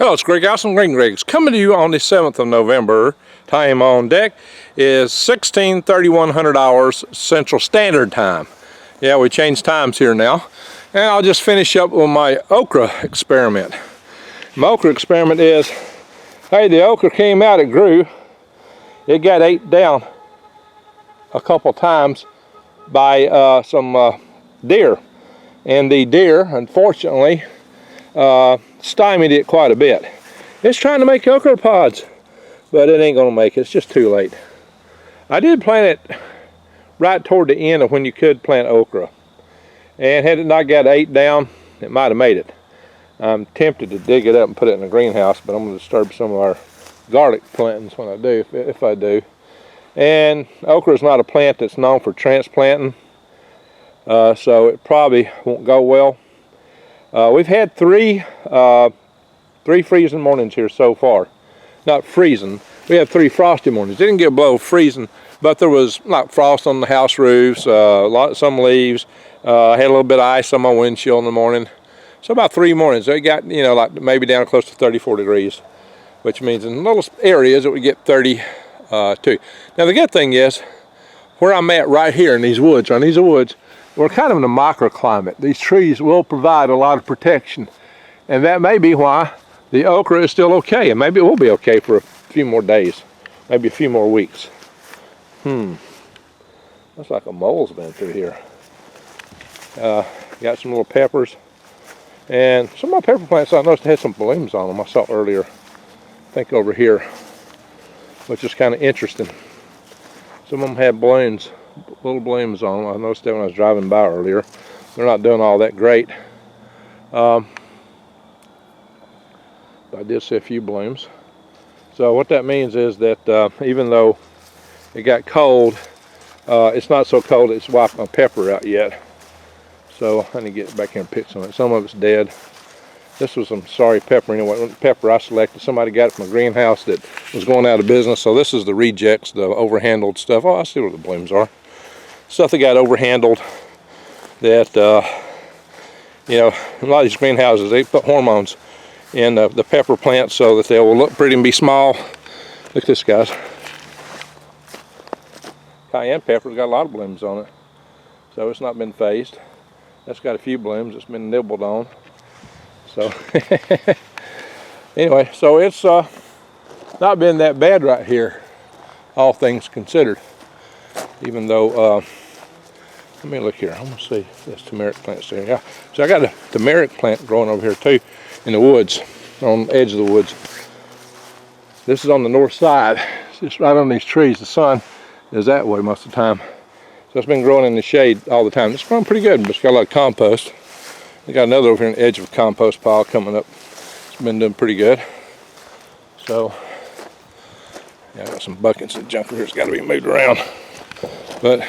Hello, it's Greg House from Green Greg's coming to you on the 7th of November. Time on deck is 16:3100 hours Central Standard Time. Yeah, we changed times here now. And I'll just finish up with my okra experiment. My okra experiment is, hey, the okra came out, it grew. It got ate down a couple times by some deer. And the deer, unfortunately, stymied it quite a bit. It's trying to make okra pods, but it ain't gonna make it. It's just too late. I did plant it right toward the end of when you could plant okra, and had it not got ate down, it might have made it. I'm tempted to dig it up and put it in a greenhouse, but I'm going to disturb some of our garlic plantings when I do, if I do. And okra is not a plant that's known for transplanting, so it probably won't go well. We've had three freezing mornings here so far. Not freezing, we had 3 frosty mornings. Didn't get below freezing, but there was like frost on the house roofs, some leaves. I had a little bit of ice on my windshield in the morning. So about 3 mornings, they got, you know, like maybe down close to 34 degrees, which means in little areas it would get 32. Now the good thing is, where I'm at right here in these woods, we're kind of in a microclimate. These trees will provide a lot of protection, and that may be why the okra is still okay, and maybe it will be okay for a few more days, maybe a few more weeks. Looks like a mole's been through here. Got some little peppers, and some of my pepper plants I noticed had some blooms on them. I saw earlier, I think over here, which is kind of interesting. Some of them had blooms, little blooms on them. I noticed that when I was driving by earlier. They're not doing all that great. I did see a few blooms. So what that means is that even though it got cold, it's not so cold it's wiped my pepper out yet. So I need to get back here and pick some of it. Some of it's dead. This was some sorry pepper anyway. The pepper I selected, somebody got it from a greenhouse that was going out of business. So this is the rejects, the overhandled stuff. Oh, I see where the blooms are. Stuff that got overhandled that, you know, a lot of these greenhouses, they put hormones in the pepper plants so that they will look pretty and be small. Look at this, guys. Cayenne pepper's got a lot of blooms on it. So it's not been phased. That's got a few blooms. It's been nibbled on. So anyway, so it's not been that bad right here, all things considered. Even though, let me look here. I'm gonna see if this turmeric plant's there. Yeah. So I got a turmeric plant growing over here too, in the woods, on the edge of the woods. This is on the north side. It's just right on these trees. The sun is that way most of the time. So it's been growing in the shade all the time. It's growing pretty good, but it's got a lot of compost. We got another over here on the edge of a compost pile coming up. It's been doing pretty good. So, yeah, I got some buckets of junk here. It's got to be moved around. But